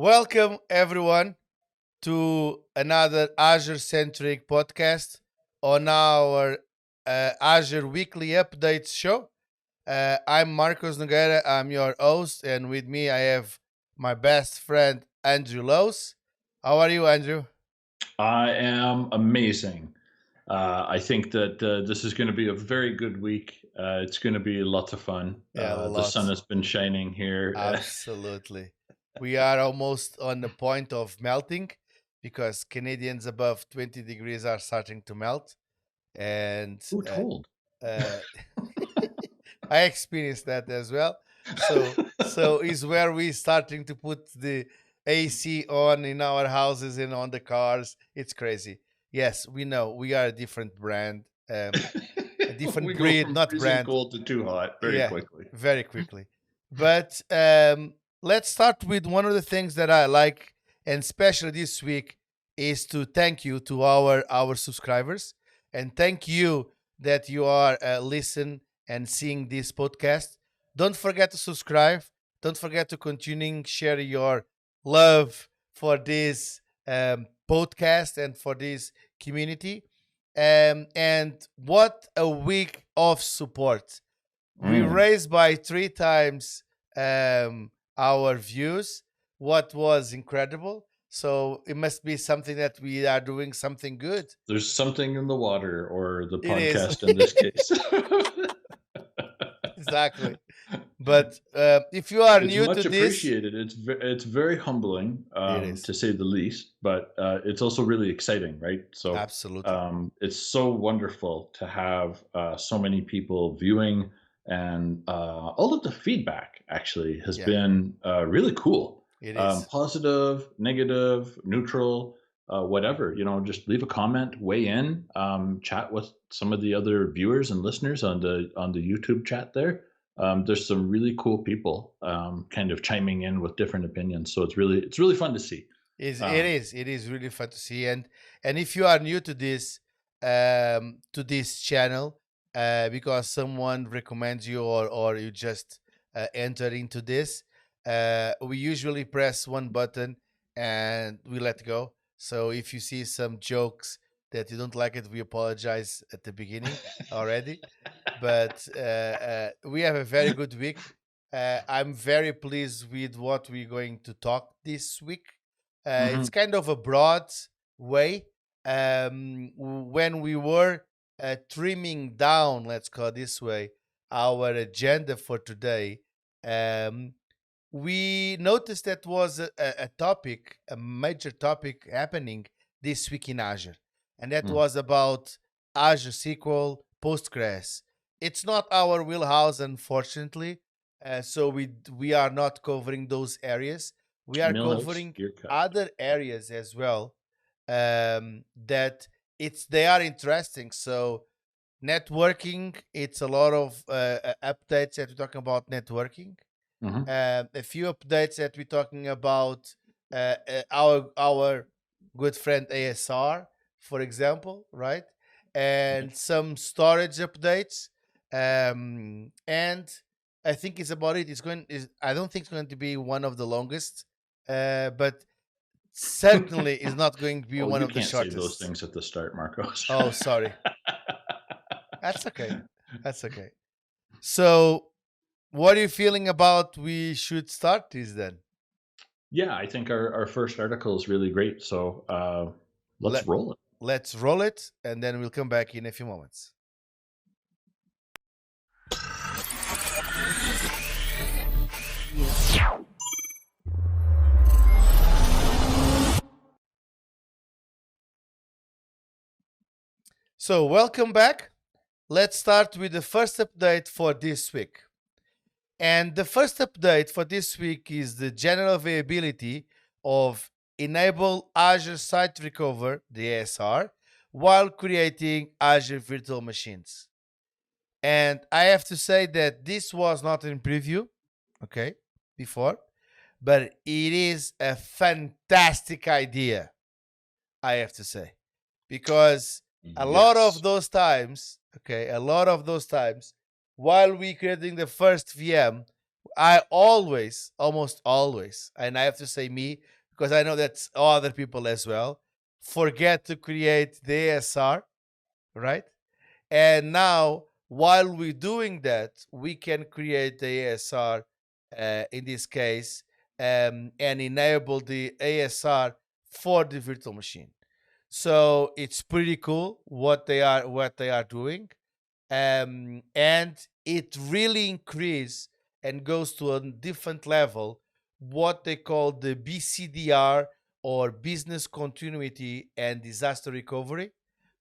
Welcome, everyone, to another Azure Centric Podcast on our Azure Weekly Updates show. I'm Marcos Nogueira, I'm your host, and with me I have my best friend, Andrew Lowes. How are you, Andrew? I am amazing. I think that this is going to be a very good week. It's going to be lots of fun. Yeah, The sun lots. has been shining here. Absolutely. We are almost on the point of melting because Canadians above 20 degrees are starting to melt. And Who told? uh, I experienced that as well. So is where we starting to put the AC on in our houses and on the cars. It's crazy. Yes, we know we are a different brand, a different We go breed, from not freezing brand. cold to too hot very Yeah, quickly. very quickly. But let's start with one of the things that I like, and especially this week, is to thank you to our subscribers, and thank you that you are listening and seeing this podcast. Don't forget to subscribe. Don't forget to continue share your love for this podcast and for this community. And what a week of support! We Mm. raised by three times our views, what was incredible. So it must be something that we are doing something good. There's something in the water, or the It is. podcast in this case. Exactly. But if you are It's new to much this, appreciated. It's very humbling, it is. to say the least, but it's also really exciting, right? So Absolutely. it's so wonderful to have so many people viewing, and all of the feedback actually has Yeah, been really cool. it is. Positive, negative, neutral, whatever. Just leave a comment, weigh in, chat with some of the other viewers and listeners on the YouTube chat there. There's some really cool people kind of chiming in with different opinions, so it's really fun to see. Um, It is really fun to see. And if you are new to this channel, because someone recommends you or you just enter into this, we usually press one button and we let go. So if you see some jokes that you don't like it, we apologize at the beginning already. But we have a very good week. I'm very pleased with what we're going to talk this week. It's mhm. kind of a broad way. When we were trimming down, let's call it this way, our agenda for today, um, we noticed that was a topic, a major topic happening this week in Azure, and that Mm. was about Azure SQL, Postgres. It's not our wheelhouse, unfortunately, so we are not covering those areas. We are Millhouse, covering you're cut. other areas as well that they are interesting. So networking, it's a lot of updates that we're talking about networking, Hmm. a few updates that we're talking about our good friend ASR, for example, right? And some storage updates. And I think it's about it. I don't think it's going to be one of the longest, but certainly is not going to be Oh, one you of the can't say those shortest. things at the start, Marcos. Oh, sorry. That's okay. That's okay. So, what are you feeling about we should start this then? Yeah, I think our first article is really great. So let's Let roll it. let's roll it and then we'll come back in a few moments. So, welcome back. Let's start with the first update for this week. And the first update for this week is the general availability of Enable Azure Site Recovery, the ASR, while creating Azure Virtual Machines. And I have to say that this was not in preview, okay, before, but it is a fantastic idea, I have to say, because a lot of Yes. those times, okay, a lot of those times, while we creating the first VM, I always, almost always, and I have to say me because I know that's other people as well, forget to create the ASR, right? And now, while we're doing that, we can create the ASR in this case and enable the ASR for the virtual machine. So it's pretty cool what they are doing, and it really increase and goes to a different level what they call the BCDR, or business continuity and disaster recovery,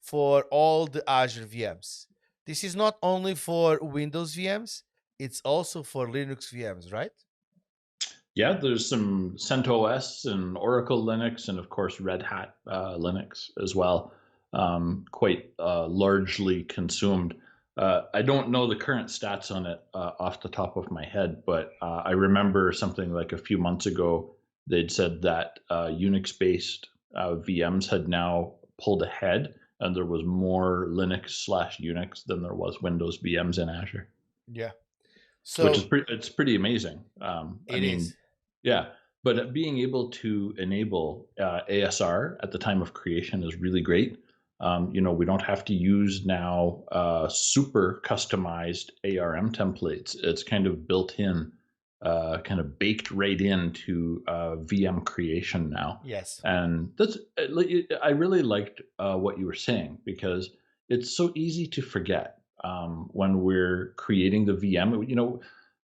for all the Azure VMs. This is not only for Windows VMs, it's also for Linux VMs, right? Yeah, there's some CentOS and Oracle Linux, and of course Red Hat Linux as well, quite largely consumed. I don't know the current stats on it off the top of my head, but I remember something like a few months ago, they'd said that Unix-based VMs had now pulled ahead, and there was more Linux/Unix than there was Windows VMs in Azure, Yeah. which is So pretty amazing. I it mean, is. yeah, but being able to enable ASR at the time of creation is really great. We don't have to use now super customized ARM templates. It's kind of built in, kind of baked right into VM creation now. Yes. And I really liked what you were saying, because it's so easy to forget when we're creating the VM.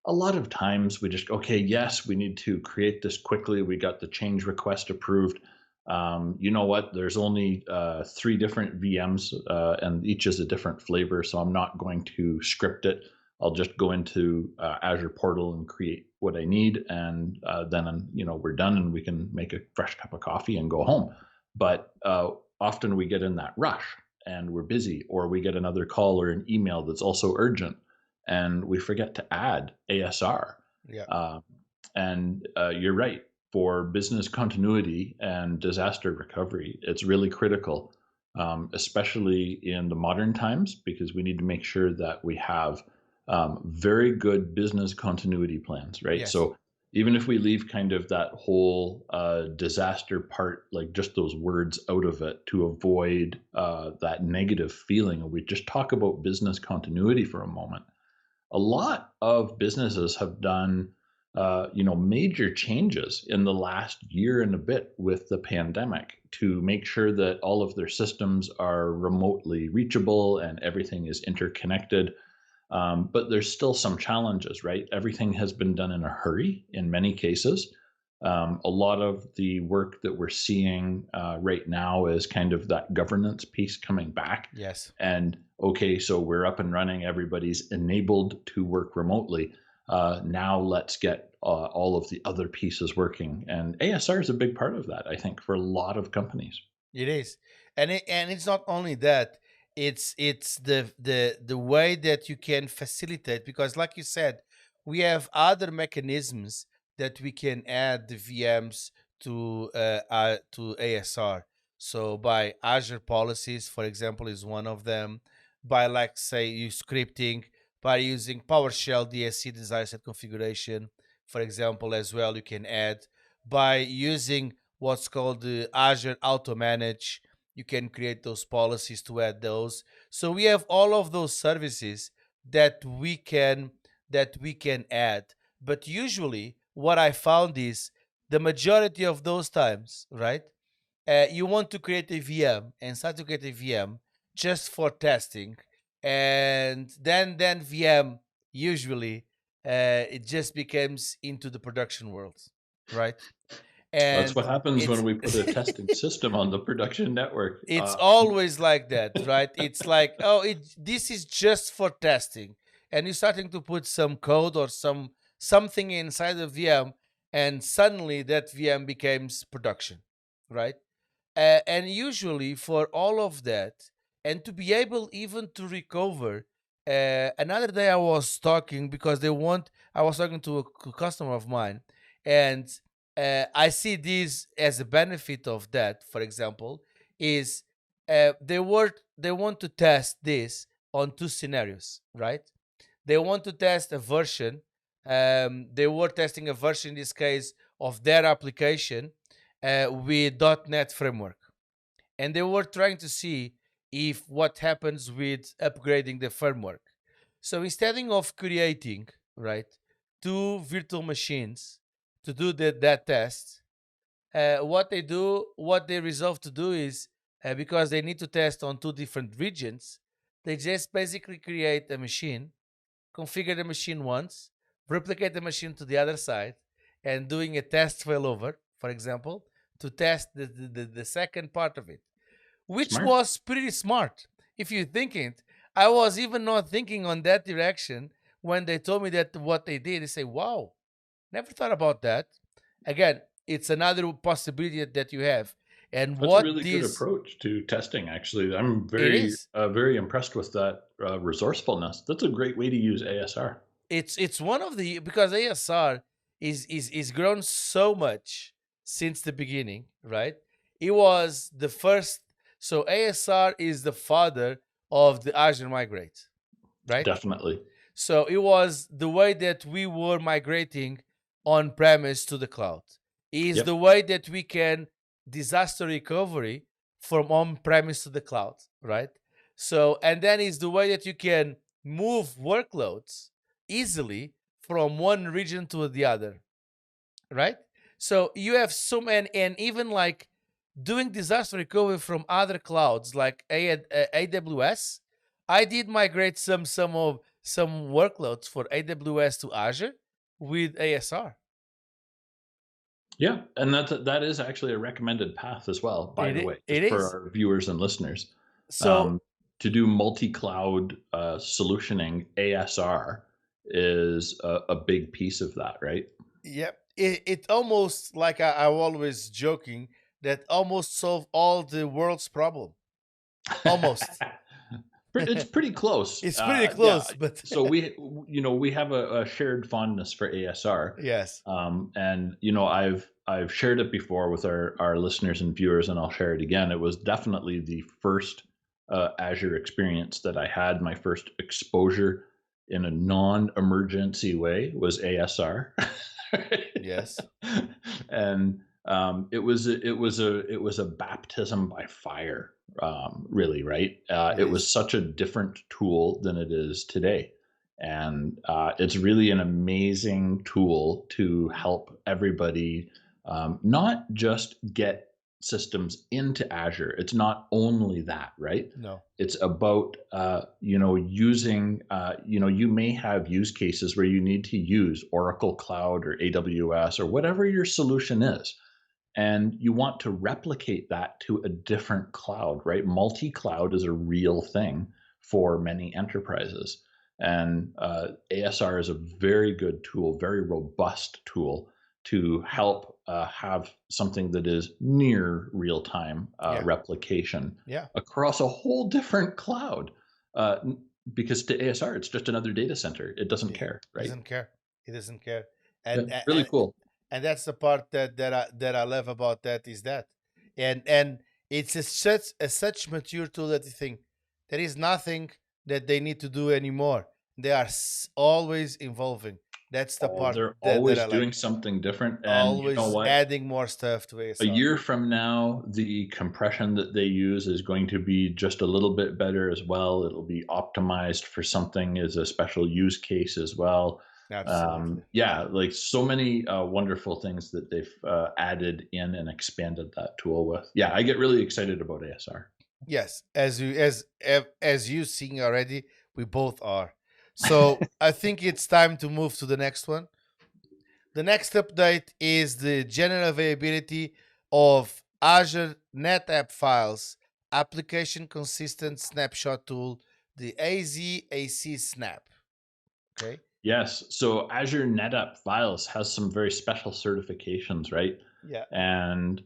A lot of times we just, okay, yes, we need to create this quickly. We got the change request approved. You know what? There's only 3 different VMs, and each is a different flavor. So I'm not going to script it. I'll just go into Azure Portal and create what I need, and then we're done, and we can make a fresh cup of coffee and go home. But often we get in that rush, and we're busy, or we get another call or an email that's also urgent, and we forget to add ASR. Yeah. And you're right. For business continuity and disaster recovery, it's really critical, especially in the modern times, because we need to make sure that we have very good business continuity plans, right? Yes. So even if we leave kind of that whole disaster part, like just those words out of it, to avoid that negative feeling, and we just talk about business continuity for a moment. A lot of businesses have done major changes in the last year and a bit with the pandemic, to make sure that all of their systems are remotely reachable and everything is interconnected. But there's still some challenges, right? Everything has been done in a hurry in many cases. A lot of the work that we're seeing right now is kind of that governance piece coming back. Yes. And okay, so we're up and running, everybody's enabled to work remotely. Now let's get all of the other pieces working. And ASR is a big part of that, I think, for a lot of companies. It is, and it's not only that. It's the way that you can facilitate, because, like you said, we have other mechanisms that we can add the VMs to ASR. So by Azure policies, for example, is one of them. By, like, say, you scripting, by using PowerShell DSC, desired set configuration, for example, as well, you can add by using what's called the Azure Auto Manage. You can create those policies to add those. So we have all of those services that we can add. But usually, what I found is the majority of those times, right? You want to create a VM and start to create a VM just for testing, and then VM usually it just becomes into the production world, right? That's And what happens when it's we put a testing system on the production network. it's always like that, right? It's like, oh, this is just for testing, and you're starting to put some code or something inside the VM, and suddenly that VM becomes production, right? And usually for all of that, and to be able even to recover. Another day I was talking because I was talking to a customer of mine, and I see this as a benefit of that. For example, is they want to test this on two scenarios, right? They want to test a version They were testing a version, in this case, of their application with .NET framework. And they were trying to see if what happens with upgrading the framework. So instead of creating, right, 2 virtual machines to do that test, what they resolve to do is, because they need to test on 2 different regions, they just basically create a machine, configure the machine once, replicate the machine to the other side, and doing a test failover, for example, to test the second part of it, which Smart. was pretty smart. If you think it, I was even not thinking on that direction when they told me that what they did. They say, wow, never thought about that. Again, it's another possibility that you have. And That's a what really good this approach to testing, actually. I'm it very, is. very impressed with that resourcefulness. That's a great way to use ASR. It's one of the, because ASR is grown so much since the beginning, right? It was the first. So ASR is the father of the Azure migrate, right? Definitely. So it was the way that we were migrating on premise to the cloud. Is Yep. the way that we can disaster recovery from on premise to the cloud, right? So, and then is the way that you can move workloads easily from one region to the other, right? So you have so many, and even like doing disaster recovery from other clouds like AWS. I did migrate some workloads for AWS to Azure with ASR. Yeah, and that is actually a recommended path as well, by the way, It just for is. our viewers and listeners. So To do multi-cloud solutioning, ASR is a big piece of that, right? yep, it almost like I'm always joking that almost solve all the world's problem. Almost. It's pretty close. It's pretty Yeah. close, but So we have a shared fondness for ASR. yes. And I've shared it before with our listeners and viewers, and I'll share it again. It was definitely the first Azure experience that I had. My first exposure in a non-emergency way was ASR. Yes. And it was a baptism by fire, really, right? It was such a different tool than it is today. And it's really an amazing tool to help everybody not just get systems into Azure. It's not only that, right? No. It's about using. You may have use cases where you need to use Oracle Cloud or AWS or whatever your solution is, and you want to replicate that to a different cloud, right? Multi-cloud is a real thing for many enterprises. And ASR is a very good tool, very robust tool to help have something that is near real-time replication across a whole different cloud. Because to ASR, it's just another data center. It doesn't care, right? It doesn't care. And really cool. And that's the part that I love about that is that, and it's such mature tool that you think there is nothing that they need to do anymore. They are always evolving. That's the part They're that always I doing like. something different, and Always you know what? adding more stuff to ASR. A year from now, the compression that they use is going to be just a little bit better as well. It'll be optimized for something as a special use case as well. Absolutely. Like so many wonderful things that they've added in and expanded that tool with. Yeah, I get really excited about ASR. Yes, as you seen already, we both are. So I think it's time to move to the next one. The next update is the general availability of Azure NetApp files application consistent snapshot tool, the AzAcSnap. Okay. Yes. So Azure NetApp Files has some very special certifications, right? Yeah. And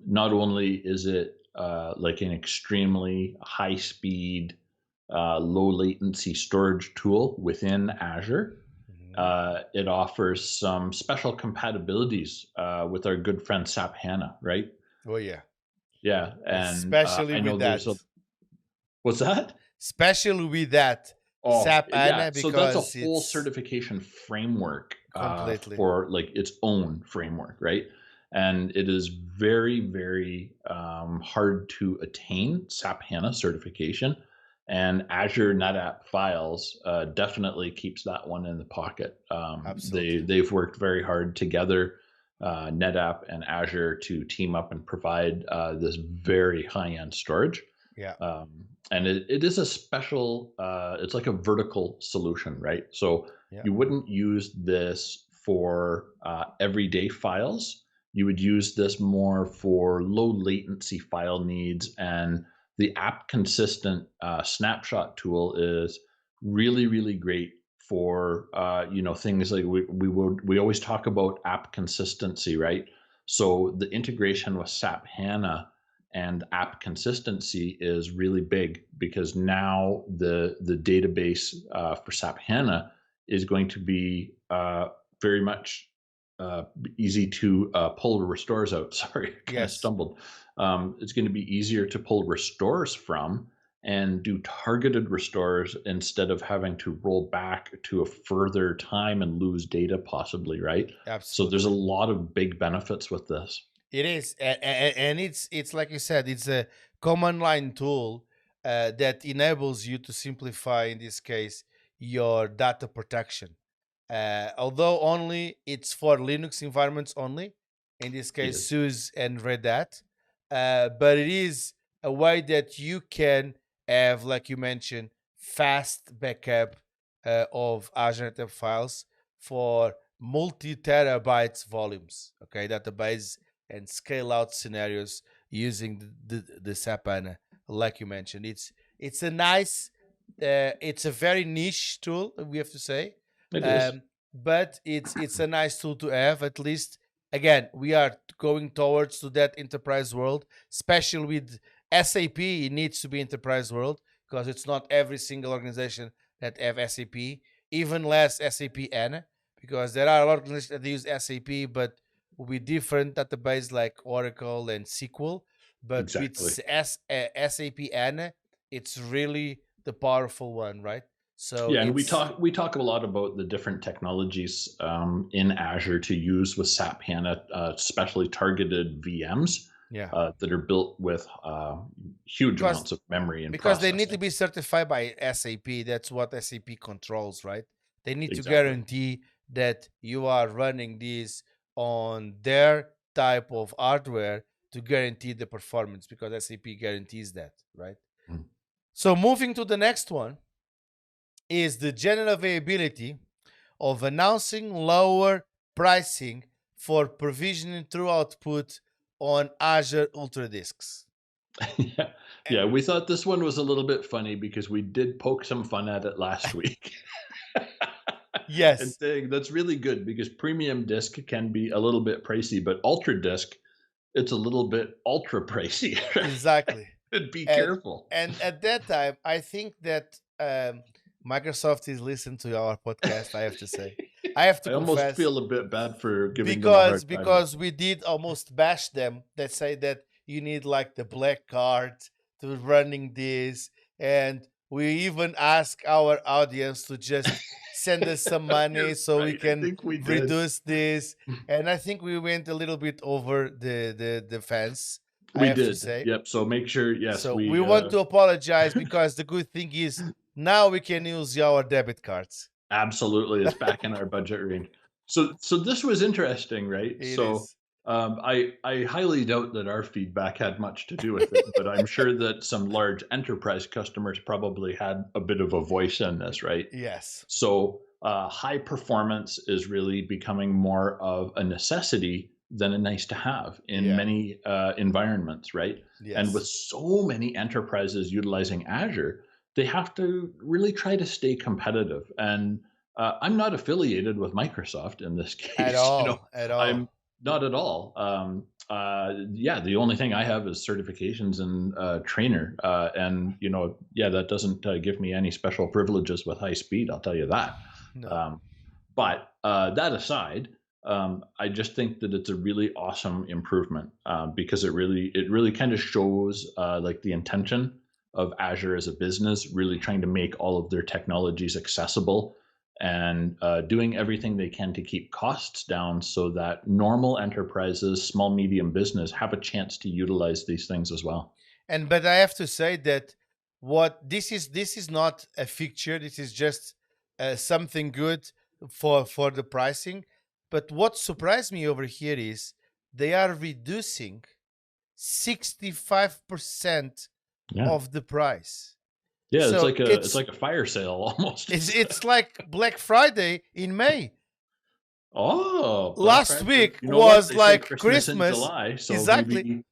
not only is it like an extremely high speed, low latency storage tool within Azure, it offers some special compatibilities with our good friend SAP HANA, right? Oh yeah. Yeah. And Especially I know with that. what's that? Especially with that. Oh, SAP yeah. HANA So that's a because whole it's certification framework completely. for like its own framework, right? And it is very, very hard to attain SAP HANA certification. And Azure NetApp Files definitely keeps that one in the pocket. Absolutely. They've worked very hard together, NetApp and Azure, to team up and provide this very high-end storage. Yeah. And it is a special, it's like a vertical solution, right? So Yeah. you wouldn't use this for everyday files. You would use this more for low latency file needs. And the app consistent snapshot tool is really, really great for things like we always talk about app consistency, right? So the integration with SAP HANA and app consistency is really big, because now the database for SAP HANA is going to be very much easy to pull restores out. Sorry, I kind of Yes. stumbled. It's going to be easier to pull restores from and do targeted restores instead of having to roll back to a further time and lose data possibly, right? So there's a Absolutely. lot of big benefits with this. It is, and it's like you said, it's a command line tool that enables you to simplify, in this case, your data protection. Although only it's for Linux environments only, in this It case, is. SUSE and Red Hat, but it is a way that you can have, like you mentioned, fast backup of Azure NetApp files for multi-terabytes volumes. Okay, database and scale out scenarios using the SAP HANA, like you mentioned. It's a nice, it's a very niche tool, we have to say, It is. um, but it's a nice tool to have. At least, again, we are going towards to that enterprise world, especially with SAP. It needs to be enterprise world because it's not every single organization that have SAP, even less SAP HANA, because there are a lot of organizations that use SAP, but with different database like Oracle and SQL. But with Exactly. SAP HANA, it's really the powerful one, right? So Yeah, and it's we talk a lot about the different technologies in Azure to use with SAP HANA, especially targeted VMs yeah, that are built with huge because amounts of memory and they need to processing. be certified by SAP. That's what SAP controls, right? They need to Exactly. guarantee that you are running this on their type of hardware to guarantee the performance, because SAP guarantees that, right? Mm. So moving to the next one is the general availability of announcing lower pricing for provisioning through output on Azure Ultra Disks. Yeah, yeah. We thought this one was a little bit funny because we did poke some fun at it last week. And Yes, saying that's really good because premium disk can be a little bit pricey, but ultra disk, it's a little bit ultra pricey. exactly. And be and careful. and at that time, I think that Microsoft is listening to our podcast. I have to say, I have to I almost confess, feel a bit bad for giving them a because hard time. we did almost bash them. That say that you need like the black card to running this, and we even ask our audience to just send us some money You're so we right. I can think we did. reduce this. And I think we went a little bit over the fence, I We have to did. say. Yep. So make sure, yes, So we want to apologize, because the good thing is now we can use our debit cards. absolutely, it's back in our budget range. So this was interesting, right? It So is. I highly doubt that our feedback had much to do with it, but I'm sure that some large enterprise customers probably had a bit of a voice in this, right? Yes. So high performance is really becoming more of a necessity than a nice to have in Yeah. many environments, right? And with Yes. so many enterprises utilizing Azure, they have to really try to stay competitive. And I'm not affiliated with Microsoft in this At case. all. At I'm all. not at all. Yeah, the only thing I have is certifications and trainer, and yeah, that doesn't give me any special privileges with high speed. I'll tell you that. No. Um, but that aside, I just think that it's a really awesome improvement because it really kind of shows like the intention of Azure as a business, really trying to make all of their technologies accessible and doing everything they can to keep costs down so that normal enterprises, small, medium business have a chance to utilize these things as well. But I have to say that what this is not a feature. This is just something good for the pricing. But what surprised me over here is they are reducing 65% Yeah. of the price. Yeah, So it's like a fire sale almost. It's like Black Friday in May. Oh, Last week was like Christmas. in July, so Exactly. maybe,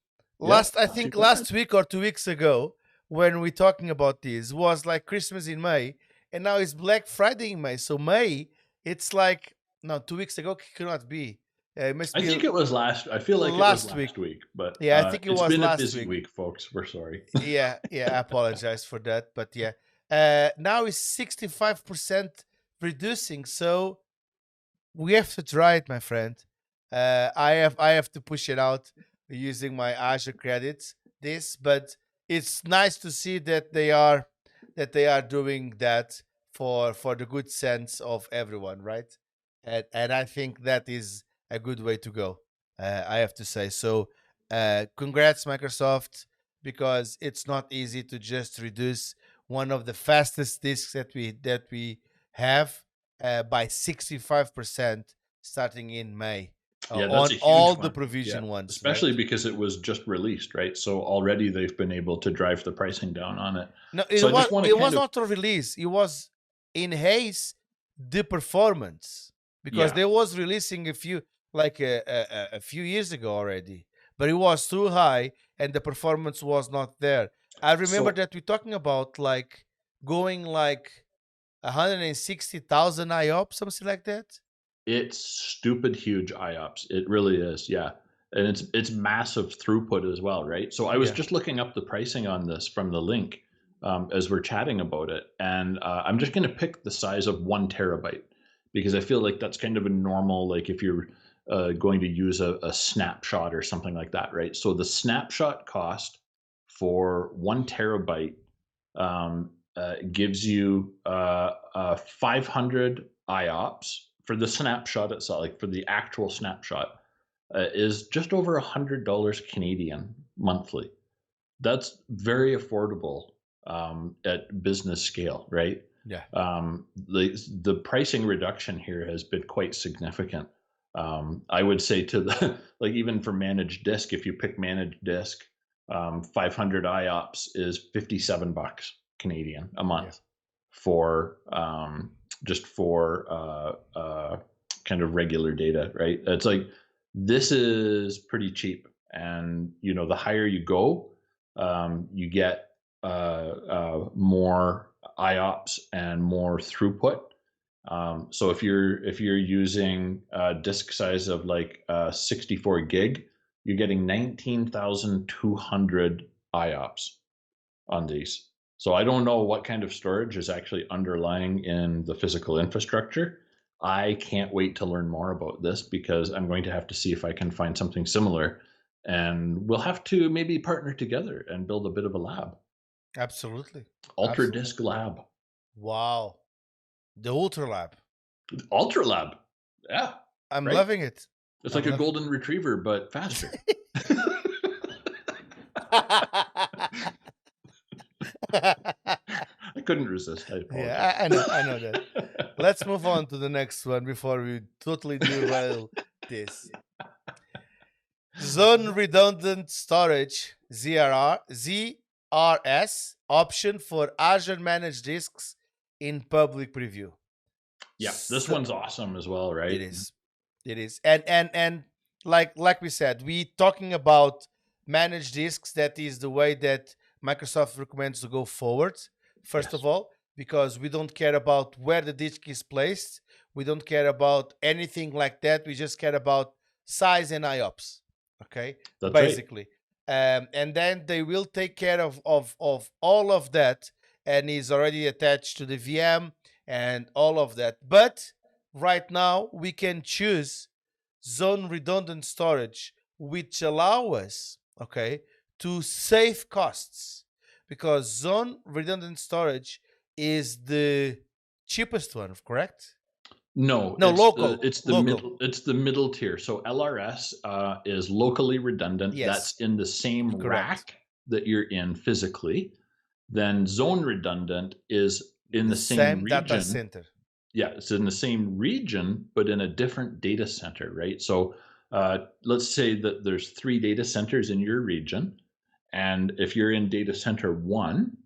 I think last week or 2 weeks ago, when we're talking about this, was like Christmas in May, and now it's Black Friday in May. So May, it's like, no, 2 weeks ago cannot be. It must I be. think it was last. I feel like last it was last week, but Yeah, I think it it's was been last a busy week. folks. We're sorry. Yeah, I apologize for that, but yeah, now it's 65% reducing. So we have to try it, my friend. I have to push it out using my Azure credits. But it's nice to see that they are doing that for the good sense of everyone, right? And I think that is a good way to go. I have to say so. Congrats, Microsoft, because it's not easy to just reduce one of the fastest disks that we have by 65% starting in May. Yeah, that's a On huge all one. the provision ones, especially right? because it was just released, right? So already they've been able to drive the pricing down on it. No, So I just want to it was kind of not a release. It was enhance the performance because yeah. they was releasing a few like a few years ago already, but it was too high and the performance was not there. I remember So that we're talking about like going like 160,000 IOPS, something like that. it's stupid huge IOPS. It really is, yeah. And it's massive throughput as well, right? So I was Yeah. just looking up the pricing on this from the link as we're chatting about it, and I'm just going to pick the size of 1 terabyte because I feel like that's kind of a normal, like if you're going to use a snapshot or something like that, right? So the snapshot cost for 1 terabyte gives you 500 IOPS for the snapshot itself, like for the actual snapshot, is just over $100 Canadian monthly. That's very affordable at business scale, right? Yeah. The pricing reduction here has been quite significant. I would say to the like even for managed disk, if you pick managed disk, 500 IOPS is $57 Canadian a month for just for kind of regular data, right? It's like this is pretty cheap, and the higher you go, you get more IOPS and more throughput. So if you're using a disk size of like 64 gig, you're getting 19,200 IOPS on these. So I don't know what kind of storage is actually underlying in the physical infrastructure. I can't wait to learn more about this because I'm going to have to see if I can find something similar, and we'll have to maybe partner together and build a bit of a lab. Absolutely. Ultra Disk Lab. Wow. The Ultra Lab. Ultra Lab. Yeah. I'm right? loving it. It's like a golden retriever, but faster. I couldn't resist. I apologize. Yeah, I know that. Let's move on to the next one before we totally derail this. Zone redundant storage ZRS option for Azure managed disks in public preview. Yeah, this one's awesome as well, right? It is. And like we said, we talking about managed disks. That is the way that Microsoft recommends to go forward. First of all, because we don't care about where the disk is placed. We don't care about anything like that. We just care about size and IOPS. Okay, that's basically. Right. And then they will take care of all of that, and is already attached to the VM and all of that. But right now we can choose zone redundant storage, which allow us, okay, to save costs. because zone redundant storage is the cheapest one, correct? No, No, it's the local. middle tier. So LRS is locally redundant. Yes, That's in the same correct. rack that you're in physically. Then zone redundant is in The the same same data region. center. Yeah, it's in the same region, but in a different data center, right? So let's say that there's 3 data centers in your region. And if you're in data center 1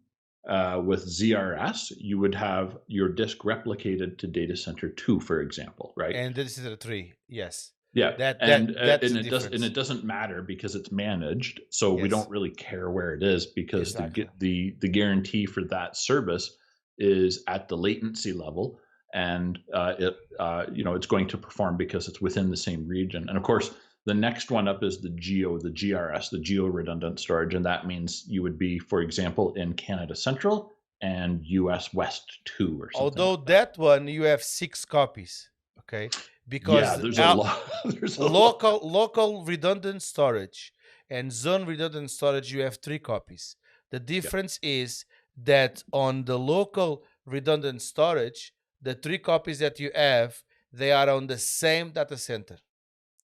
with ZRS, you would have your disk replicated to data center 2, for example, right? And data center 3, yes. Yeah, That's the it difference. doesn't matter because it's managed, so we Yes, don't really care where it is because exactly. the guarantee for that service is at the latency level, and it's going to perform because it's within the same region. And of course, the next one up is the GRS, the geo redundant storage, and that means you would be, for example, in Canada Central and US West 2 or something. Although like that one you have 6 copies, okay? Because there's a lot. local redundant storage and zone redundant storage, you have 3 copies. The difference is that on the local redundant storage, the 3 copies that you have, they are on the same data center,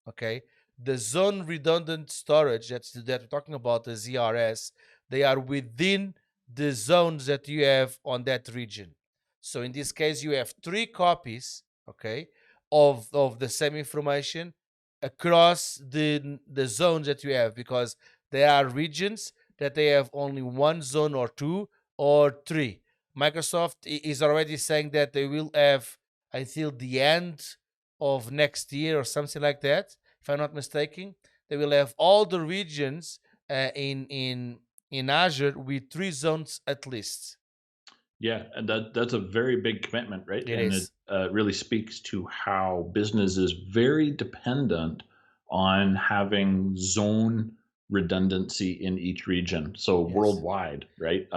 okay? The zone redundant storage that we're talking about, the ZRS, they are within the zones that you have on that region. So in this case, you have 3 copies, okay, of the same information across the zones that you have, because there are regions that they have only 1 zone or 2 or 3. Microsoft is already saying that they will have until the end of next year or something like that, if I'm not mistaken. They will have all the regions in Azure with 3 zones at least. Yeah, and that's a very big commitment, right? It and is. it really speaks to how business is very dependent on having zone redundancy in each region. So Yes. worldwide, right?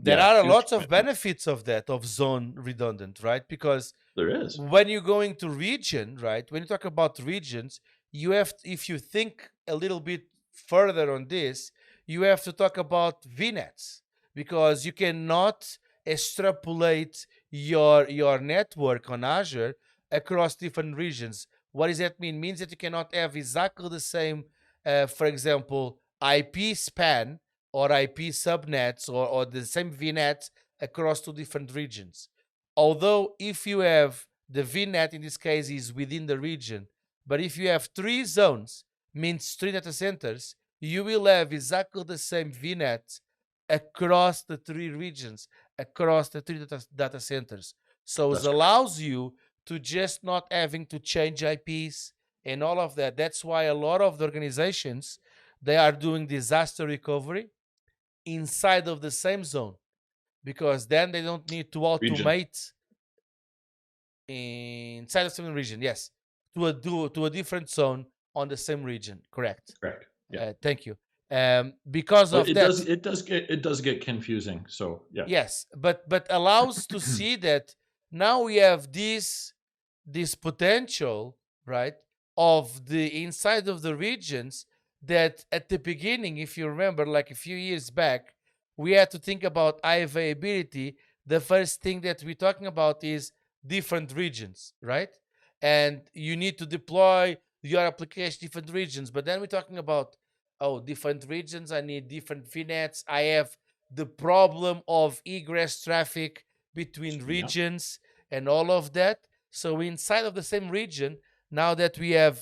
There are huge lots of commitment. benefits of that, of zone redundant, right? Because There is. when you go into region, right? When you talk about regions, you have, if you think a little bit further on this, you have to talk about VNETs, because you cannot extrapolate your network on Azure across different regions. What does that mean? It means that you cannot have exactly the same, for example, IP span or IP subnets or the same VNet across 2 different regions. Although if you have the VNet in this case is within the region, but if you have 3 zones, means 3 data centers, you will have exactly the same VNet across the 3 regions, across the 3 data centers. So it allows you to just not having to change IPs and all of that. That's why a lot of the organizations, they are doing disaster recovery inside of the same zone, because then they don't need to automate inside of the same region. Yes, to a different zone on the same region. Correct. Yeah. Thank you. Because of that, it does get confusing. So yeah. yes, but allows to see that now we have this potential, right, of the inside of the regions, that at the beginning, if you remember, like a few years back, we had to think about high availability. The first thing that we're talking about is different regions, right? And you need to deploy your application different regions. But then we're talking about, different regions, I need different VNets. I have the problem of egress traffic between regions and all of that. So inside of the same region, now that we have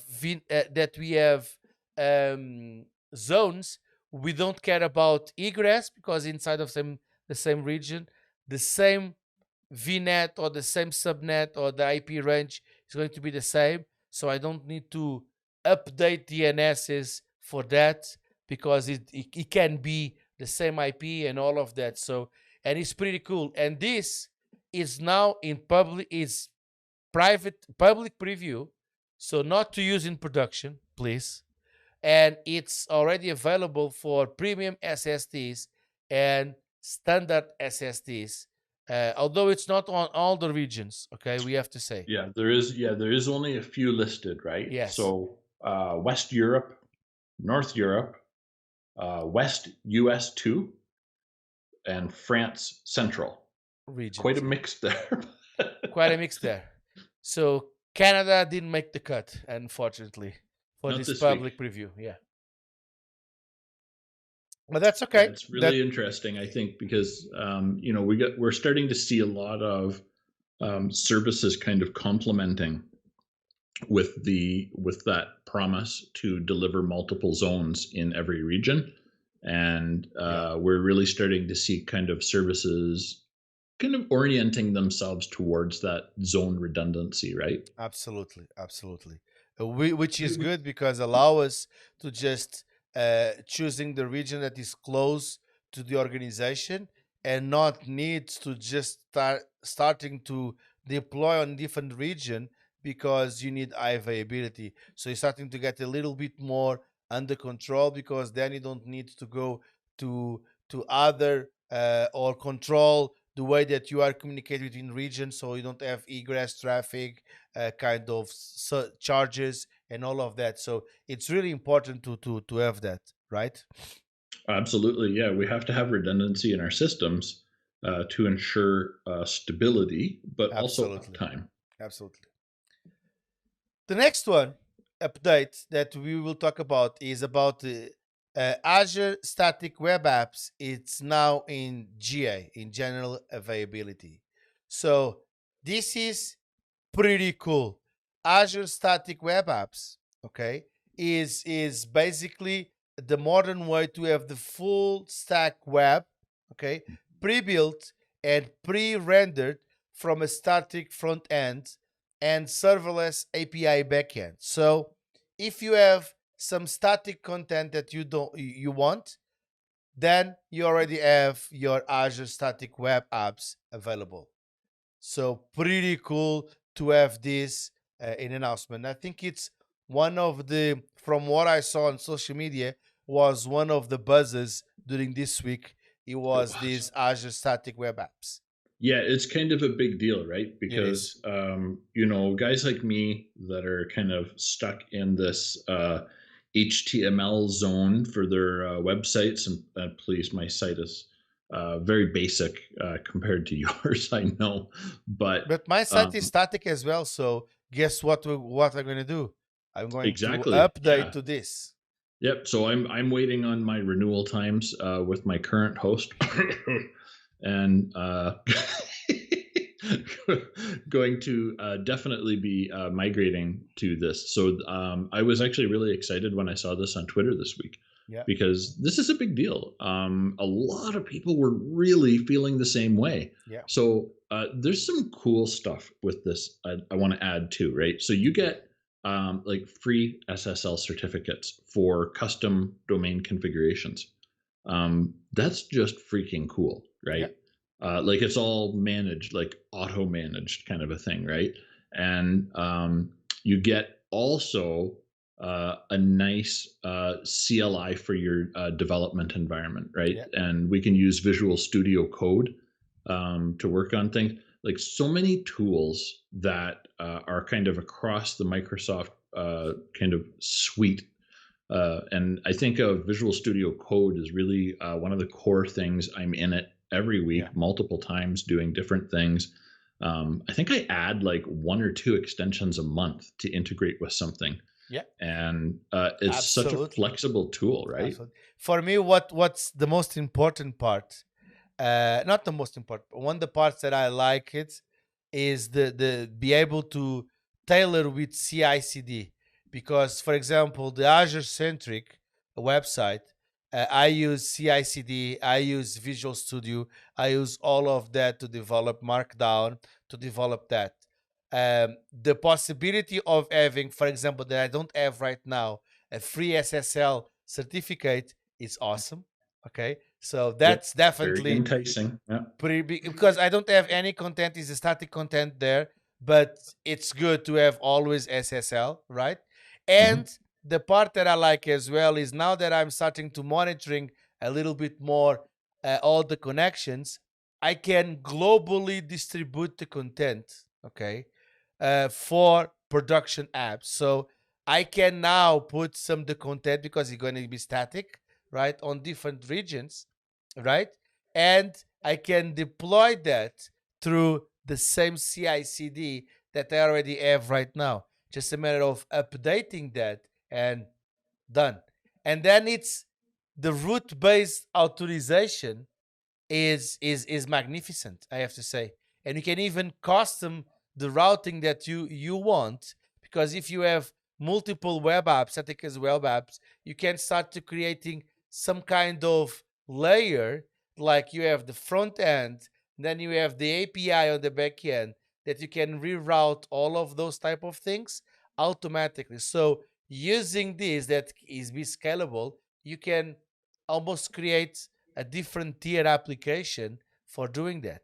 zones, we don't care about egress, because inside of the same region, the same VNet or the same subnet or the IP range is going to be the same. So I don't need to update DNSs for that, because it can be the same IP and all of that. So, and it's pretty cool. And this is now in public, is public preview, so not to use in production, please. And it's already available for premium SSDs and standard SSDs, although it's not on all the regions. Okay, we have to say. There is only a few listed, right? Yes. So West Europe, North Europe, West US 2, and France Central. regions. Quite a mix there. Quite a mix there. So Canada didn't make the cut, unfortunately, for Not this this public week. preview. Yeah. But that's Yeah, okay. it's really interesting, I think, because we're starting to see a lot of services kind of complementing with that promise to deliver multiple zones in every region, and we're really starting to see kind of services kind of orienting themselves towards that zone redundancy, right? Absolutely. Which is good because allow us to just choosing the region that is close to the organization and not need to just starting to deploy on different region because you need high availability. So you're starting to get a little bit more under control because then you don't need to go to other or control the way that you are communicating between regions, so you don't have egress traffic, kind of charges and all of that. So it's really important to have that, right? Absolutely, yeah. We have to have redundancy in our systems to ensure stability, but also uptime. Absolutely. The next one update that we will talk about is about the Azure Static Web Apps. It's now in GA, in general availability. So this is pretty cool. Azure Static Web Apps, okay, is basically the modern way to have the full stack web, okay, pre-built and pre-rendered from a static front end and serverless API backend. So if you have some static content that you want, then you already have your Azure Static Web Apps available. So pretty cool to have this in announcement. I think it's one of the, from what I saw on social media, was one of the buzzes during this week. It was these Azure Static Web Apps. Yeah, it's kind of a big deal, right? Because guys like me that are kind of stuck in this HTML zone for their websites, and please, my site is very basic compared to yours, I know, but my site is static as well. So guess what? What I'm going to do? I'm going to update to this. Yep. So I'm waiting on my renewal times with my current host, and going to definitely be migrating to this. So I was actually really excited when I saw this on Twitter this week, because this is a big deal. A lot of people were really feeling the same way. Yeah. So there's some cool stuff with this I want to add too, right? So you get like free SSL certificates for custom domain configurations. That's just freaking cool, right? Like it's all managed, like auto managed kind of a thing, right? And you get also a nice CLI for your development environment, right? And we can use Visual Studio Code to work on things. Like so many tools that are kind of across the Microsoft kind of suite. And I think of Visual Studio Code is really one of the core things. I'm in it every week, multiple times, doing different things. I think I add like 1 or 2 extensions a month to integrate with something. Yeah. And it's such a flexible tool, right? Absolutely. For me, what's the most important part? Not the most important, but one of the parts that I like it is the be able to tailor with CI/CD. Because, for example, the Azure Centric website, I use CI/CD, I use Visual Studio, I use all of that to develop Markdown, to develop that. The possibility of having, for example, that I don't have right now, a free SSL certificate is awesome. Okay, so that's definitely very enticing. Yeah. Pretty big, because I don't have any content, is static content there, but it's good to have always SSL, right? And the part that I like as well is now that I'm starting to monitoring a little bit more all the connections, I can globally distribute the content, okay, for production apps. So I can now put some of the content, because it's going to be static, right, on different regions, right? and I can deploy that through the same CI/CD that I already have right now. Just a matter of updating that and done. And then it's the root-based authorization is magnificent, I have to say. And you can even custom the routing that you want, because if you have multiple web apps, static as web apps, you can start to creating some kind of layer, like you have the front end, then you have the API on the back end that you can reroute all of those type of things automatically. So using this that is be scalable, you can almost create a different tier application for doing that.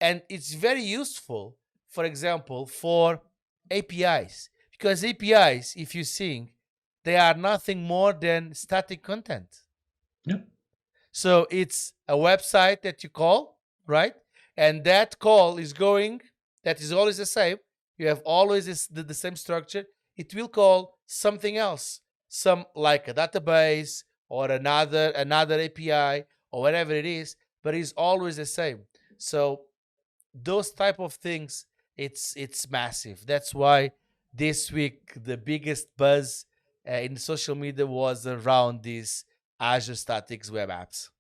And it's very useful, for example, for APIs, because APIs, if you think, they are nothing more than static content. Yep. So it's a website that you call, right? And that call is going, that is always the same. You have always the same structure. It will call something else, some like a database or another API or whatever it is, but it's always the same. So those type of things, it's massive. That's why this week the biggest buzz in social media was around these Azure Static Web Apps.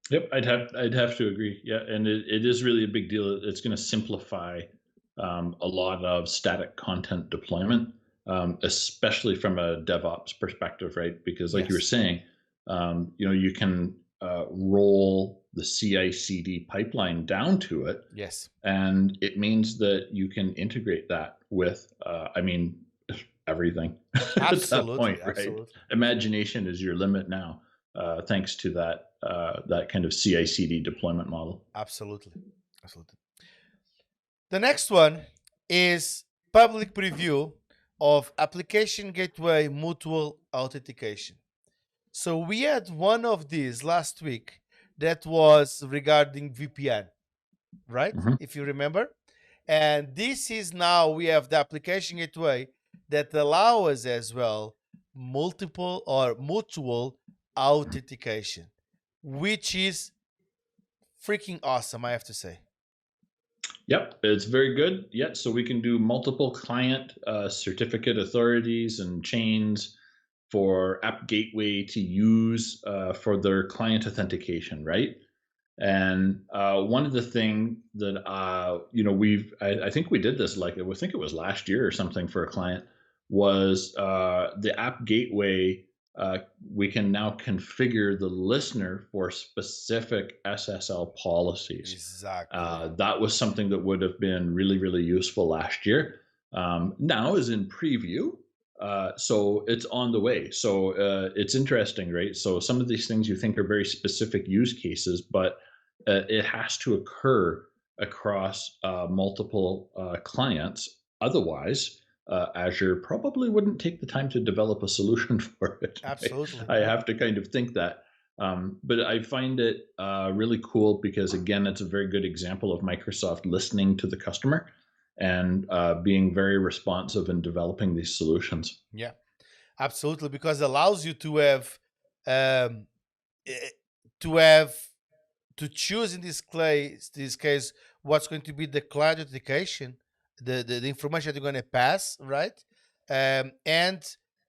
Yep, I'd have to agree. Yeah, and it is really a big deal. It's going to simplify a lot of static content deployment, especially from a DevOps perspective, right? Because like you were Yes. saying, you can roll the CI/CD pipeline down to it, Yes. and it means that you can integrate that with, everything at that Absolutely. point, right? Absolutely. Imagination is your limit now, thanks to that kind of CI/CD deployment model. Absolutely. Absolutely. The next one is public preview of application gateway mutual authentication. So we had one of these last week that was regarding VPN, right? Mhm. If you remember. And this is now we have the application gateway that allow us as well multiple or mutual authentication, which is freaking awesome, I have to say. Yep, it's very good. Yeah, so we can do multiple client certificate authorities and chains for App Gateway to use for their client authentication, right? And one of the thing that I think we did this, like I think it was last year or something, for a client, was the App Gateway. We can now configure the listener for specific SSL policies. Exactly. That was something that would have been really, really useful last year. Now is in preview, so it's on the way. So it's interesting, right? So some of these things you think are very specific use cases, but it has to occur across multiple clients. Otherwise, Azure probably wouldn't take the time to develop a solution for it. Right? Absolutely. I have to kind of think that. But I find it really cool because, again, it's a very good example of Microsoft listening to the customer and being very responsive in developing these solutions. Yeah, absolutely, because it allows you to have um, eh, to have to choose in this case what's going to be the client authentication, the information that you're going to pass, right? And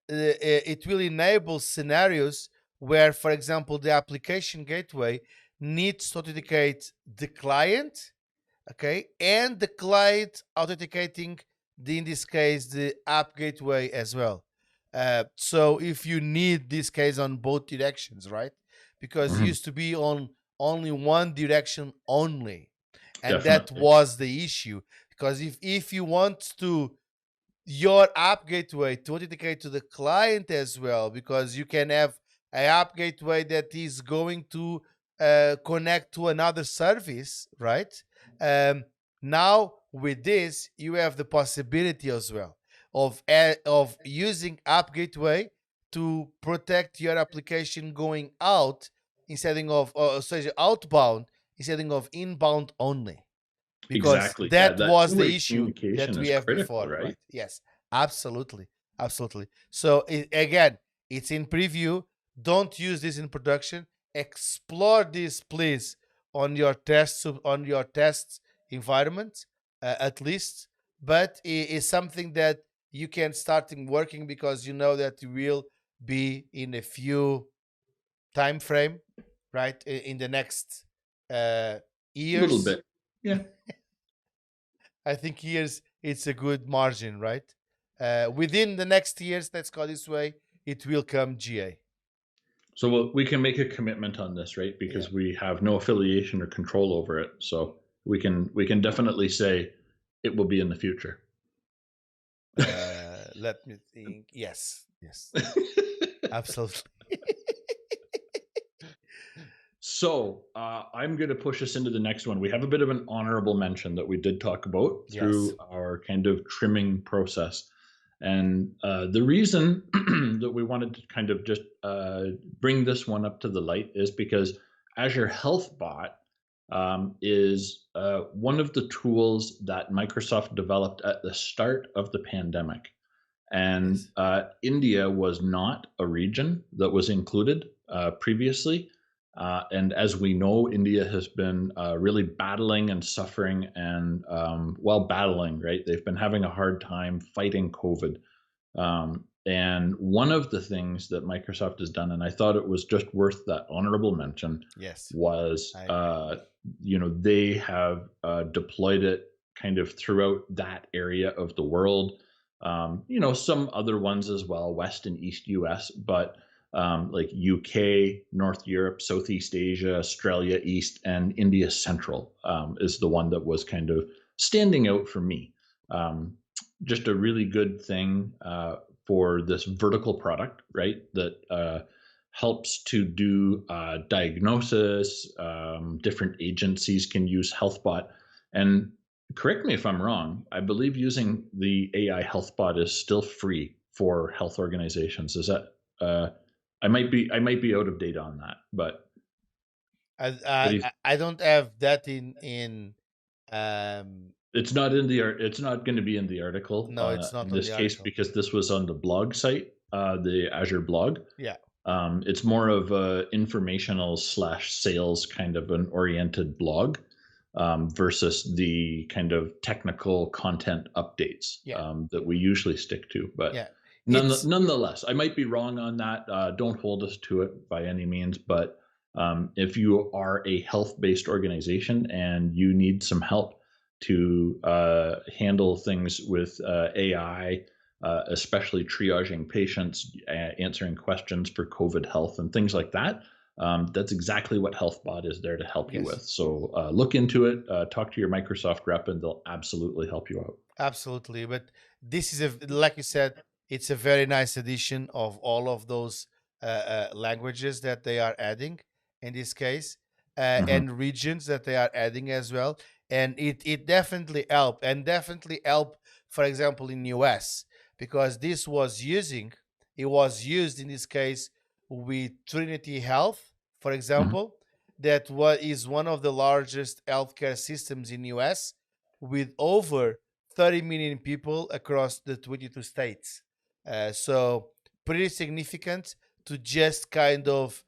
it will enable scenarios where, for example, the application gateway needs to authenticate the client, okay, and the client authenticating in this case the app gateway as well. So if you need this case on both directions, right? Because it Mhm. used to be on only one direction only, and that Definitely. was the issue. Because if you want to your app gateway to authenticate to the client as well, because you can have an app gateway that is going to connect to another service, right? Um, Now with this, you have the possibility as well of using app gateway to protect your application going out instead of outbound instead of inbound only, because Exactly. Yeah, that that was the two-way issue that communication we is have critical, before, right? right? Yes, absolutely, absolutely. So again, it's in preview. Don't use this in production. Explore this, please, on your test environment, at least, but it is something that you can starting working because you know that you will be in a few time frame, right, in the next A little years. bit. Yeah. I think years it's a good margin, right? Within the next years, let's go this way, it will come GA. So we can make a commitment on this, right? Because Yeah. we have no affiliation or control over it. So we can definitely say it will be in the future. Let me think. Yes, absolutely. So I'm going to push us into the next one. We have a bit of an honorable mention that we did talk about through Yes. our kind of trimming process. And the reason that we wanted to kind of just bring this one up to the light is because Azure Health Bot is one of the tools that Microsoft developed at the start of the pandemic. And Yes. India was not a region that was included previously. And as we know, India has been really battling and suffering and, battling, right? They've been having a hard time fighting COVID. And one of the things that Microsoft has done, and I thought it was just worth that honorable mention, Yes. was, they have deployed it kind of throughout that area of the world. Some other ones as well, West and East US, but like UK, North Europe, Southeast Asia, Australia East, and India Central is the one that was kind of standing out for me. Just a really good thing for this vertical product, right? That helps to do diagnosis. Different agencies can use HealthBot. And correct me if I'm wrong, I believe using the AI HealthBot is still free for health organizations. Is that I might be out of date on that, but I don't have that in it's not in the it's not going to be in the article no, it's not in on this the case article. because this was on the blog site, the Azure blog. Yeah. It's more of a informational / sales kind of an oriented blog versus the kind of technical content updates that we usually stick to. But Yeah. nonetheless, I might be wrong on that. Don't hold us to it by any means. But if you are a health-based organization and you need some help to handle things with AI, especially triaging patients, answering questions for COVID health and things like that, that's exactly what HealthBot is there to help you with. So look into it, talk to your Microsoft rep, and they'll absolutely help you out. Absolutely. But this is like you said, it's a very nice addition of all of those languages that they are adding in this case, and regions that they are adding as well. And it definitely help, for example, in US, because it was used in this case with Trinity Health, for example, that is one of the largest healthcare systems in US with over 30 million people across the 22 states. So pretty significant to just kind of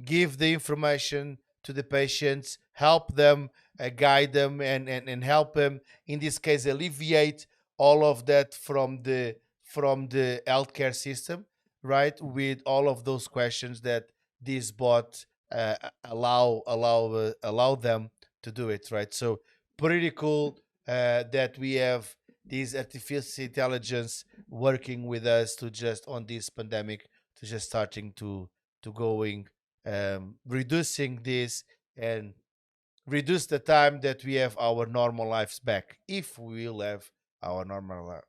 give the information to the patients, help them, guide them, and help them, in this case, alleviate all of that from the healthcare system, right? With all of those questions that this bot allow them to do it, right? So pretty cool that we have this artificial intelligence working with us to just on this pandemic to just starting to going reducing this and reduce the time that we have our normal lives back, if we will have our normal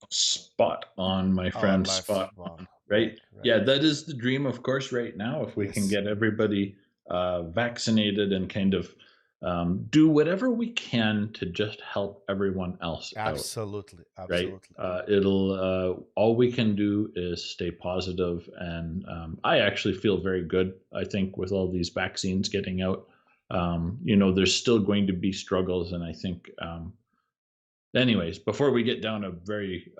Spot on, my friend. life Spot back, on. Right. right. Yeah, that is the dream, of course, right now. If we can get everybody vaccinated and kind of do whatever we can to just help everyone else Absolutely. out. Right. It'll all we can do is stay positive, and I actually feel very good. I think with all these vaccines getting out, there's still going to be struggles, and I think. Anyways, before we get down a very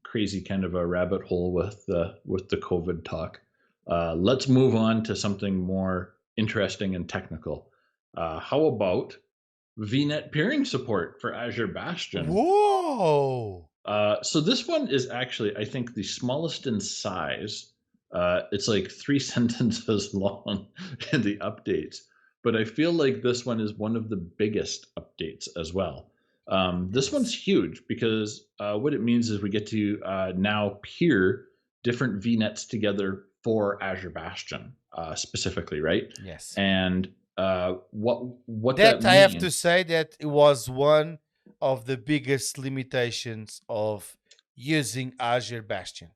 crazy kind of a rabbit hole with the COVID talk, let's move on to something more interesting and technical. How about VNet peering support for Azure Bastion? Whoa! So this one is actually, I think, the smallest in size. It's like 3 sentences long in the updates, but I feel like this one is one of the biggest updates as well. This one's huge because what it means is we get to now peer different VNets together for Azure Bastion specifically, right? Yes. And what That that I have to means. say that it was one of the biggest limitations of using Azure Bastion.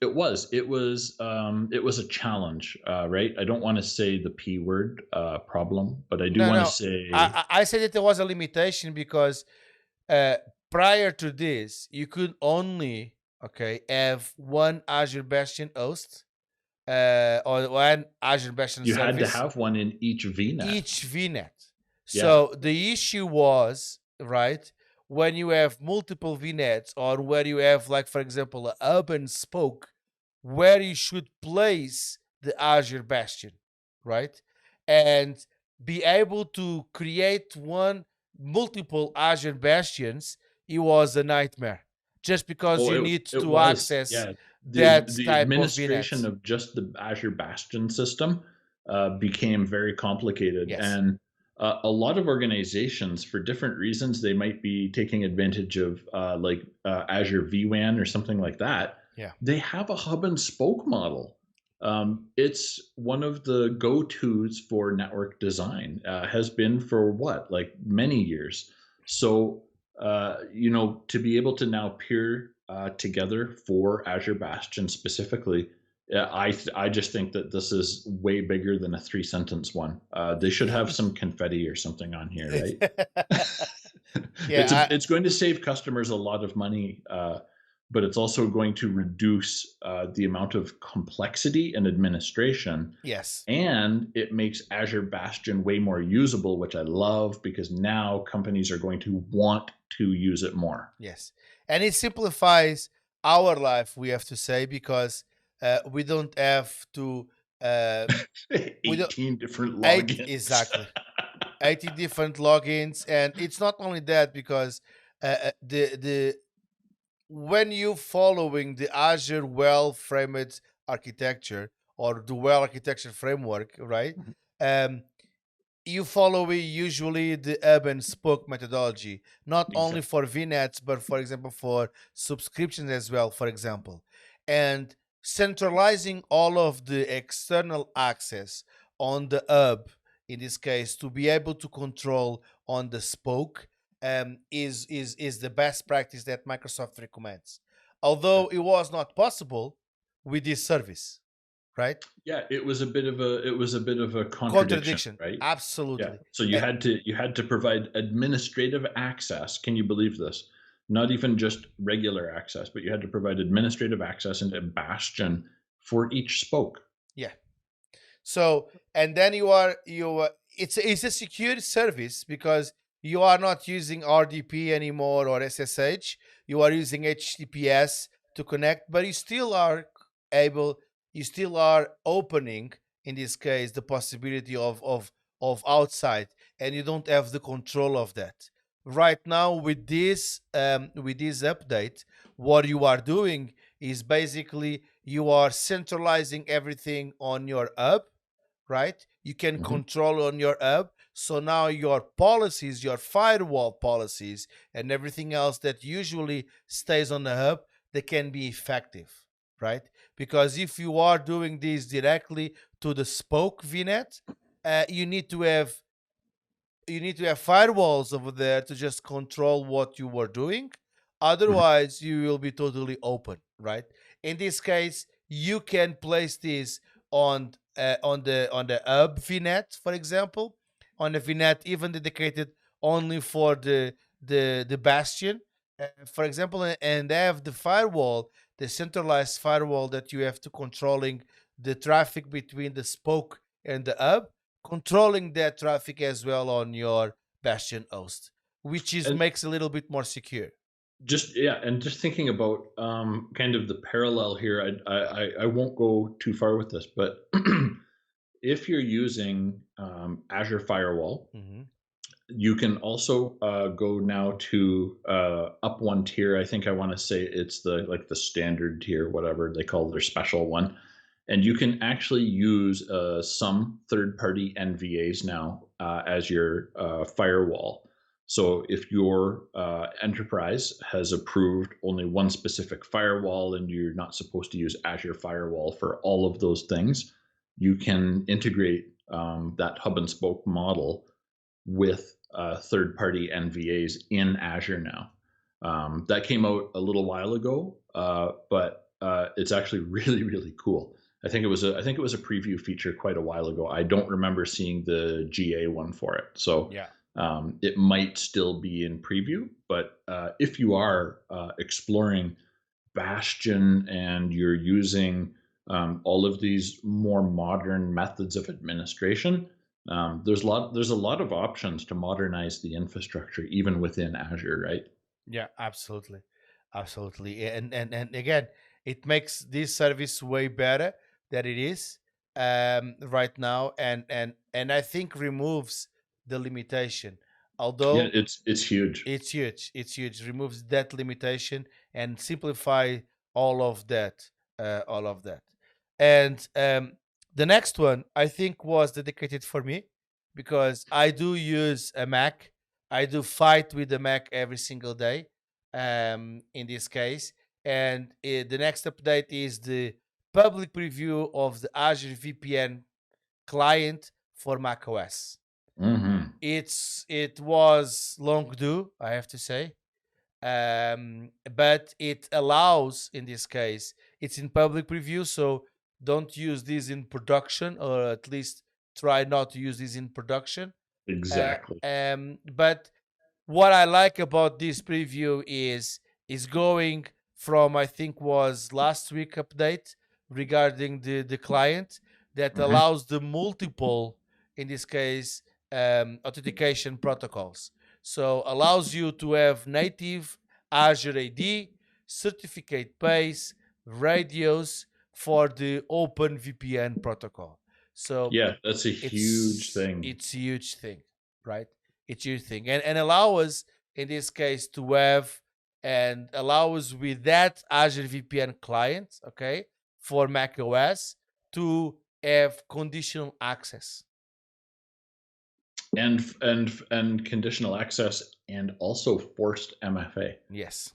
It was. It was a challenge, right? I don't want to say the P word, problem, but I do want to No. say I said that there was a limitation because prior to this, you could only have one Azure Bastion host or one Azure Bastion you had to service, have one in each VNet. each VNet. Yeah. So the issue was, right, when you have multiple VNets or where you have, like, for example, a hub and spoke, where you should place the Azure Bastion, right? And be able to create multiple Azure Bastions, it was a nightmare. Just because Oh, you it need it to was. access Yeah. that The type of administration VNets. of just the Azure Bastion system became very complicated. Yes. And a lot of organizations, for different reasons, they might be taking advantage of Azure VWAN or something like that. Yeah. They have a hub and spoke model. It's one of the go-tos for network design, has been for like many years. So, to be able to now peer together for Azure Bastion specifically, I just think that this is way bigger than a 3-sentence one. They should have some confetti or something on here, right? Yeah, It's going to save customers a lot of money, but it's also going to reduce the amount of complexity and administration. yes. And it makes Azure Bastion way more usable, which I love because now companies are going to want to use it more. Yes. And it simplifies our life, we have to say, because we don't have to. 18 different logins. Exactly. 80 different logins. And it's not only that, because the when you following the Azure well-framed architecture or the well architecture framework, right? You follow usually the hub and spoke methodology, not only for VNets, but for example, for subscriptions as well, for example. And centralizing all of the external access on the hub, in this case, to be able to control on the spoke, is the best practice that Microsoft recommends. Although it was not possible with this service, right? Yeah, it was a bit of a contradiction, right? Absolutely. Yeah. So you had to provide administrative access. Can you believe this? Not even just regular access, but you had to provide administrative access into Bastion for each spoke. Yeah. So, and then it's a secure service because you are not using RDP anymore or SSH. You are using HTTPS to connect, but you still are opening, in this case, the possibility of outside, and you don't have the control of that. Right now, with this update, what you are doing is basically you are centralizing everything on your hub, right? You can control on your hub. So now your policies, your firewall policies, and everything else that usually stays on the hub, they can be effective, right? Because if you are doing this directly to the spoke VNet, you need to have firewalls over there to just control what you were doing. Otherwise, you will be totally open, right? In this case, you can place this on the hub VNet, for example, on a VNet even dedicated only for the Bastion, for example, and they have the firewall, the centralized firewall that you have to controlling the traffic between the spoke and the hub, controlling that traffic as well on your Bastion host, which makes a little bit more secure. Just thinking about kind of the parallel here. I won't go too far with this, but if you're using Azure Firewall, Mm-hmm. you can also go now to up one tier. I think I want to say it's the standard tier, whatever they call their special one, and you can actually use some third-party NVAs now as your firewall. So if your enterprise has approved only one specific firewall and you're not supposed to use Azure Firewall for all of those things, you can integrate that hub and spoke model with third-party NVAs in Azure now. That came out a little while ago, but it's actually really, really cool. I think it was a preview feature quite a while ago. I don't remember seeing the GA one for it, so Yeah. It might still be in preview. But if you are exploring Bastion and you're using all of these more modern methods of administration, there's a lot of options to modernize the infrastructure even within Azure, right? Yeah, absolutely. Absolutely. And again, it makes this service way better than it is right now, and I think removes the limitation. Yeah, Although it's huge. it's huge. It's huge. Removes that limitation and simplify all of that. All of that. And the next one I think was dedicated for me because I do use a Mac. I do fight with the Mac every single day. In this case, and the next update is the public preview of the Azure VPN Client for macOS. Hmm. It was long due, I have to say, but it allows, in this case, it's in public preview, so don't use this in production, or at least try not to use this in production. Exactly. But what I like about this preview is going from, I think was last week update regarding the client that Hmm. allows the multiple, in this case, authentication protocols. So allows you to have native Azure AD, certificate base, radios for the Open VPN protocol. So Yeah, that's a huge thing. it's a huge thing, right? It's a huge thing, and allow us in this case to have and allow us with that Azure VPN client, okay, for Mac OS to have conditional access. And conditional access and also forced MFA. Yes.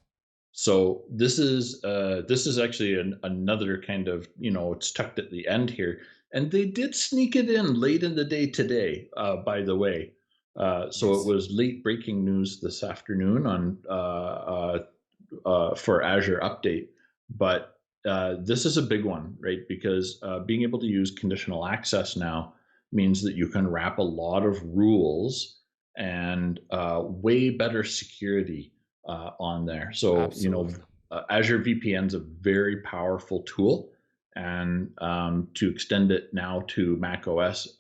So this is actually another kind of, it's tucked at the end here, and they did sneak it in late in the day today. By the way, so it Yes. was late breaking news this afternoon on for Azure Update, but this is a big one, right? Because being able to use conditional access now means that you can wrap a lot of rules and way better security on there. So, Absolutely. Azure VPN is a very powerful tool, and to extend it now to Mac OS,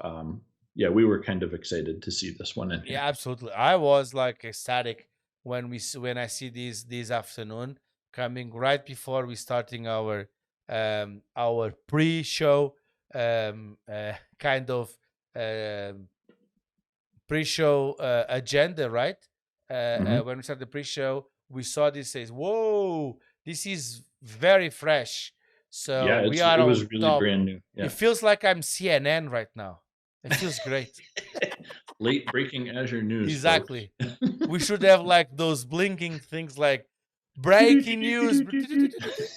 yeah, we were kind of excited to see this one in Yeah, here. absolutely. I was like ecstatic when I see this afternoon coming right before we starting our pre-show kind of um pre-show agenda, right? Hmm. When we start the pre-show, we saw this says, "Whoa, this is very fresh." Yeah, So we are it on was really top. brand new. It Yeah. feels like I'm CNN right now. It feels great. Late breaking Azure news, folks. Exactly. We should have like those blinking things like breaking news.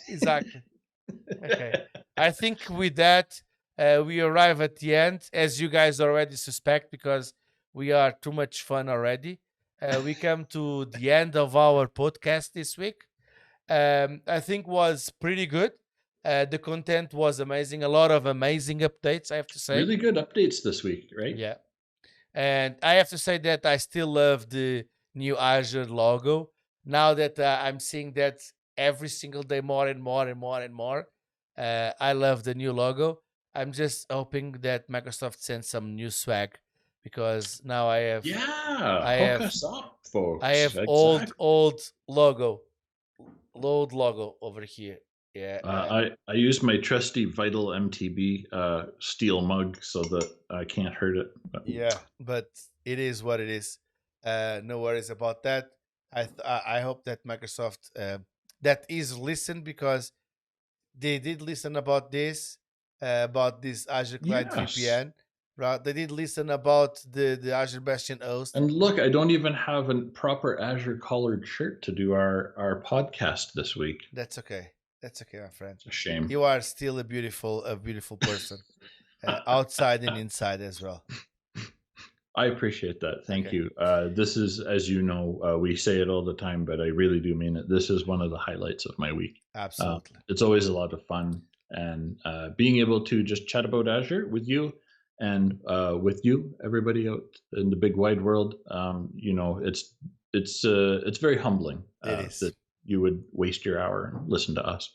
Exactly. Okay. I think with that, we arrive at the end, as you guys already suspect, because we are too much fun already. We come to the end of our podcast this week. I think was pretty good. The content was amazing. A lot of amazing updates, I have to say. Really good updates this week, right? Yeah. And I have to say that I still love the new Azure logo. Now that I'm seeing that every single day more and more and more and more, I love the new logo. I'm just hoping that Microsoft sends some new swag because now Yeah, I hook have us up, I folks. have Exactly. old logo, old logo over here. Yeah. I use my trusty Vital MTB steel mug so that I can't hurt it. But Yeah, but it is what it is. No worries about that. I hope that Microsoft that is listened, because they did listen about this Azure Client yes. VPN, right? They did listen about the Azure Bastion host. And look, I don't even have a proper Azure collared shirt to do our podcast this week. That's okay. That's okay, my friend. It's a shame. You are still a beautiful person, outside and inside as well. I appreciate that. Thank Okay, you. This is, as you know, we say it all the time, but I really do mean it. This is one of the highlights of my week. absolutely. It's always a lot of fun, and being able to just chat about Azure with you and with you, everybody out in the big wide world. It's very humbling It is. that you would waste your hour and listen to us.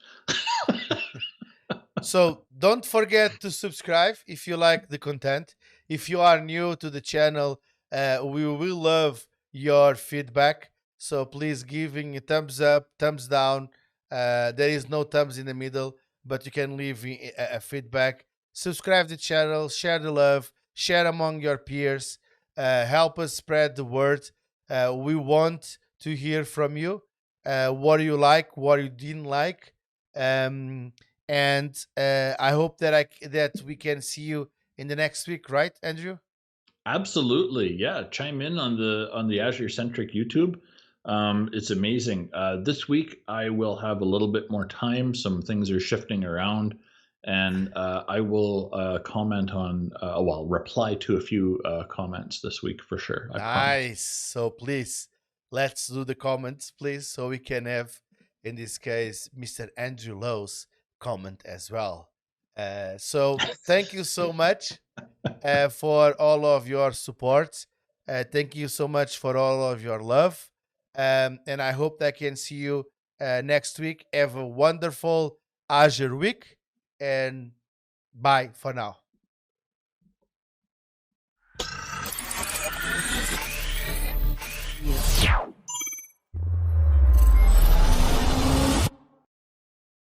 So don't forget to subscribe if you like the content. If you are new to the channel, we will love your feedback. So please giving a thumbs up, thumbs down. There is no thumbs in the middle, but you can leave a feedback. Subscribe the channel, share the love, share among your peers. Help us spread the word. We want to hear from you. What do you like? What you didn't like? Um, and I hope that we can see you in the next week, right, Andrew? Absolutely, yeah. Chime in on the Azure Centric YouTube. It's amazing. This week I will have a little bit more time. Some things are shifting around, and I will comment on, well, reply to a few comments this week for sure. I promise. Nice. So please, let's do the comments, please, so we can have, in this case, Mr. Andrew Lowes comment as well. So thank you so much for all of your support. Thank you so much for all of your love. And I hope that I can see you next week. Have a wonderful Azure week, and bye for now.